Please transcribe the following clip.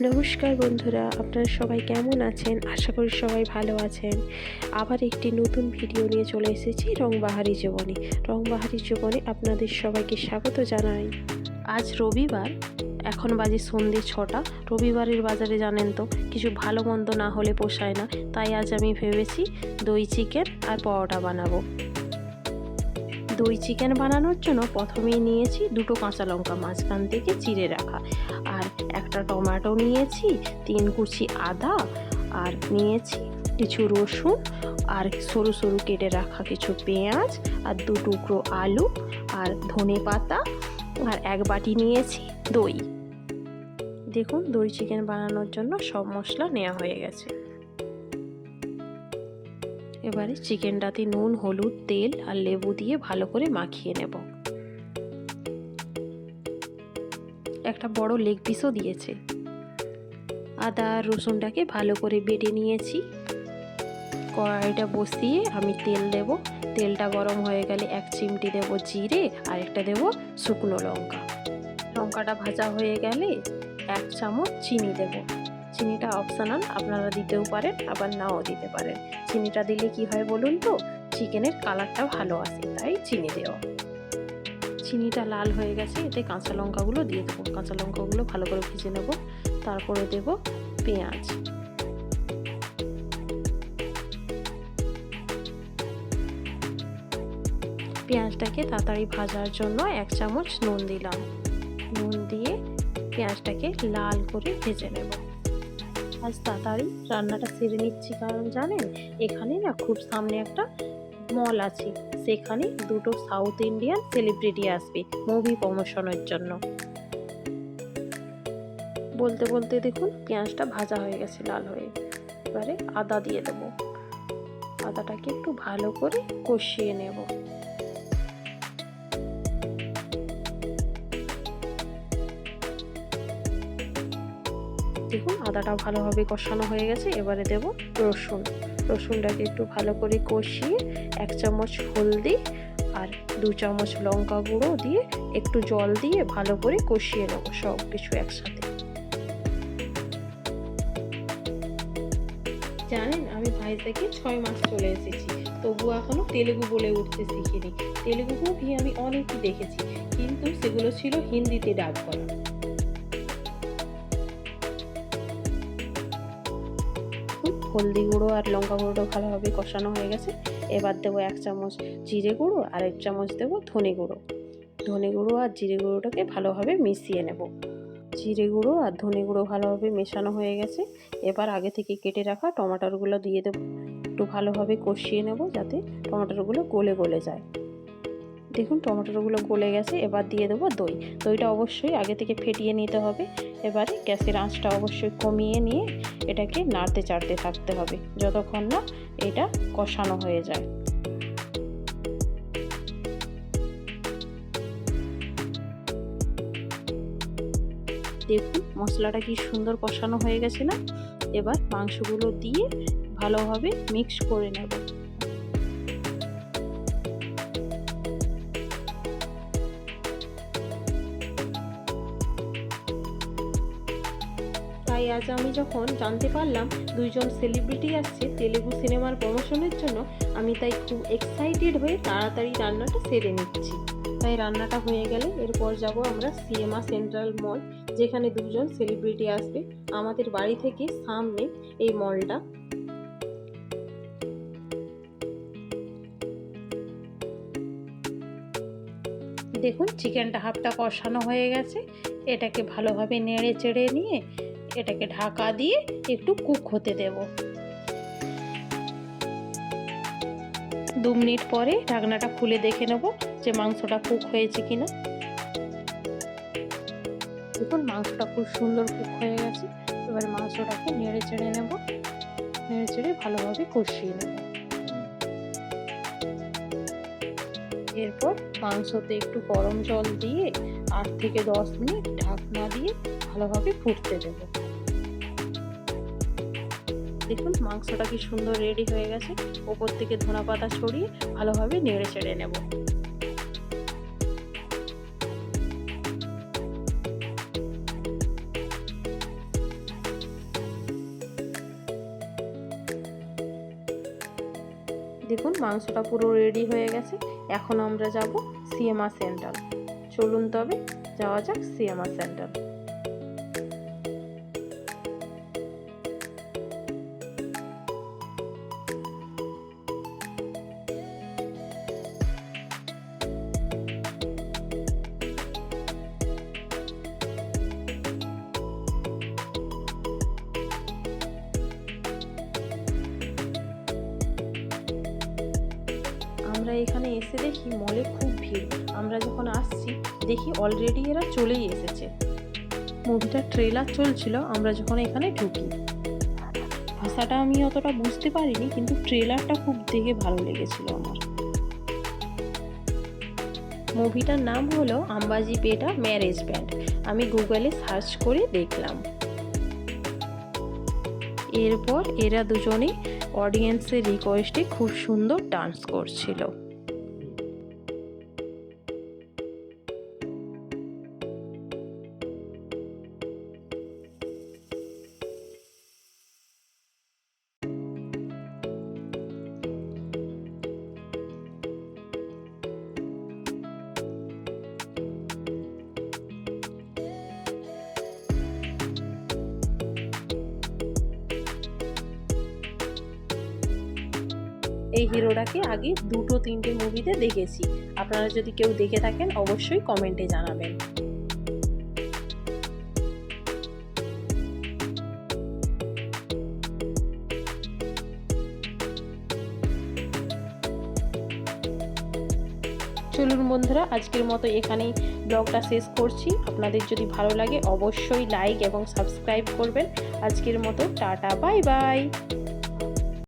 নমস্কার বন্ধুরা, আপনারা সবাই কেমন আছেন? আশা করি সবাই ভালো আছেন। আবার একটি নতুন ভিডিও নিয়ে চলে এসেছি রংবাহারি জীবনে। রংবাহারি জীবনে আপনাদের সবাইকে স্বাগত জানাই। আজ রবিবার, এখন বাজে সন্ধ্যে 6টা। রবিবারের বাজারে জানেন তো কিছু ভালো মন্দ না হলে পোষায় না, তাই আজ আমি ভেবেছি দই চিকেন আর পরোটা বানাবো। দই চিকেন বানানোর জন্য প্রথমেই নিয়েছি দুটো কাঁচা লঙ্কা মাঝখান থেকে চিড়ে রাখা, আর একটা টমেটো নিয়েছি, 3 কুচি আদা, আর নিয়েছি কিছু রসুন, আর সরু সরু কেটে রাখা কিছু পেঁয়াজ, আর 2 টুকরো আলু, আর ধনে পাতা, আর 1 বাটি নিয়েছি দই। দেখুন, দই চিকেন বানানোর জন্য সব মশলা নেওয়া হয়ে গেছে। এবারে চিকেনটাতে নুন, হলুদ, তেল আর লেবু দিয়ে ভালো করে মাখিয়ে নেব। একটা বড় লেগ পিসও দিয়েছে। আদা আর রসুনটাকে ভালো করে বেটে নিয়েছি। কড়াইটা বসিয়ে আমি তেল দেব। তেলটা গরম হয়ে গেলে 1 চিমটি দেব জিরে, আর একটা দেব শুকনো লঙ্কা। লঙ্কাটা ভাজা হয়ে গেলে 1 চামচ চিনি দেব। চিনিটা অপশনাল, আপনারা দিতেও পারেন আবার নাও দিতে পারেন। চিনিটা দিলে কি হয় বলুন তো, চিকেনের কালারটা ভালো আসে, তাই চিনি দেওয়া। চিনিটা লাল হয়ে গেছে, এতে কাঁচা লঙ্কাগুলো দিয়ে দেবো। কাঁচা লঙ্কাগুলো ভালো করে ভেজে নেব। তারপরে দেব পেঁয়াজ। পেঁয়াজটাকে তাড়াতাড়ি ভাজার জন্য 1 চামচ নুন দিলাম। নুন দিয়ে পেঁয়াজটাকে লাল করে ভেজে নেব। আজ তাড়াতাড়ি রান্নাটা সেরে নিচ্ছি, কারণ জানেন এখানে না খুব সামনে একটা মল আছে, সেখানে 2টো সাউথ ইন্ডিয়ান সেলিব্রিটি আসবে মুভি প্রমোশনের জন্য। বলতে বলতে দেখুন পেঁয়াজটা ভাজা হয়ে গেছে লাল হয়ে। এবারে আদা দিয়ে দেবো। আদাটাকে একটু ভালো করে কষিয়ে নেব। দেখুন আদাটা ভালোভাবে কষানো হয়ে গেছে। এবারে দেব রসুন। রসুনটাকে একটু ভালো করে কষিয়ে 1 চামচ হলদি আর 2 চামচ লঙ্কা গুঁড়ো দিয়ে একটু জল দিয়ে ভালো করে কষিয়ে নেব সব কিছু একসাথে। জানেন আমি ভাই থেকে 6 মাস চলে এসেছি, তবুও এখনো তেলেগু বলে উঠতে শিখিনি। তেলেগু মুভি আমি অনেকই দেখেছি, কিন্তু সেগুলো ছিল হিন্দিতে ডাব করা। হলদি গুঁড়ো আর লঙ্কা গুঁড়োটা ভালোভাবে কষানো হয়ে গেছে। এবার দেবো 1 চামচ জিরে গুঁড়ো আর 1 চামচ দেবো ধনে গুঁড়ো। ধনে গুঁড়ো আর জিরে গুঁড়োটাকে ভালোভাবে মিশিয়ে নেব। জিরে গুঁড়ো আর ধনে গুঁড়ো ভালোভাবে মেশানো হয়ে গেছে। এবার আগে থেকে কেটে রাখা টমেটোগুলো দিয়ে দেবো। একটু ভালোভাবে কষিয়ে নেব যাতে টমেটোগুলো গলে গলে যায়। দেখুন টমেটোগুলো গলে গেছে। এবার দিয়ে দেবো দই। দইটা অবশ্যই আগে থেকে ফেটিয়ে নিতে হবে। এবারে গ্যাসের আঁচটা অবশ্যই কমিয়ে নিয়ে এটাকে নাড়তে চাড়তে থাকতে হবে যতক্ষণ না এটা কষানো হয়ে যায়। দেখুন মশলাটা কি সুন্দর কষানো হয়ে গেছে না? এবার মাংসগুলো দিয়ে ভালোভাবে মিক্স করে নেব। তাই আজ আমি যখন জানতে পারলাম 2 জন সেলিব্রিটি আসছে তেলেগু সিনেমার প্রমোশনের জন্য, আমি তাই খুব এক্সাইটেড হয়ে তাড়াতাড়ি রান্নাটা সেরে নিচ্ছি। তাই রান্নাটা হয়ে গেলে এরপর যাব আমরা সিএমা সেন্ট্রাল মল, যেখানে 2 জন সেলিব্রিটি আসবে। আমাদের বাড়ি থেকে সামনে এই মলটা। দেখুন চিকেনটা হাফটা কষানো হয়ে গেছে। এটাকে ভালোভাবে নেড়ে চেড়ে নিয়ে এটাকে ঢাকা দিয়ে একটু কুক হতে দেব। 2 মিনিট পরে ঢাকনাটা খুলে দেখে নেব যে মাংসটা কুক হয়েছে কিনা। দেখুন মাংসটা খুব সুন্দর কুক হয়ে গেছে। এবার মাংসটাকে নেড়ে চেড়ে নেব। নেড়ে চেড়ে ভালোভাবে কষিয়ে নেব। এরপর মাংসতে একটু গরম জল দিয়ে 8 থেকে 10 মিনিট ঢাকনা দিয়ে ভালোভাবে ফুটতে দেব। দেখুন মাংসটা কি সুন্দর রেডি হয়ে গেছে। ওপর থেকে ধনে পাতা ছড়িয়ে ভালোভাবে নেড়ে চেড়ে নেব। দেখুন মাংসটা পুরো রেডি হয়ে গেছে। এখন আমরা যাব সিএমআ সেন্টার। চলুন তবে যাওয়া যাক সিএমআ সেন্টার। আমরা এখানে এসে দেখি মলে খুব ভিড়। আমরা যখন আসছি দেখি অলরেডি এরা চলেই এসেছে। মুভিটার ট্রেলার চলছিল আমরা যখন এখানে ঢুকি। ভাষাটা আমি অতটা বুঝতে পারিনি, কিন্তু ট্রেলারটা খুব দেখে ভালো লেগেছিল আমার। মুভিটার নাম হলো আম্বাজিপেটা ম্যারেজ ব্যান্ড। আমি গুগলে সার্চ করে দেখলাম। এরপর এরা দুজনেই অডিয়েন্সের রিকোয়েস্টে খুব সুন্দর ডান্স করছিল। এই হিরোটাকে আগে 2-3টে মুভিতে দেখেছি। আপনারা যদি কেউ দেখে থাকেন অবশ্যই কমেন্টে জানাবেন। চলুন বন্ধুরা, আজকের মতো এখানেই ব্লগটা শেষ করছি। আপনাদের যদি ভালো লাগে অবশ্যই লাইক এবং সাবস্ক্রাইব করবেন। আজকের মতো টাটা, বাই বাই।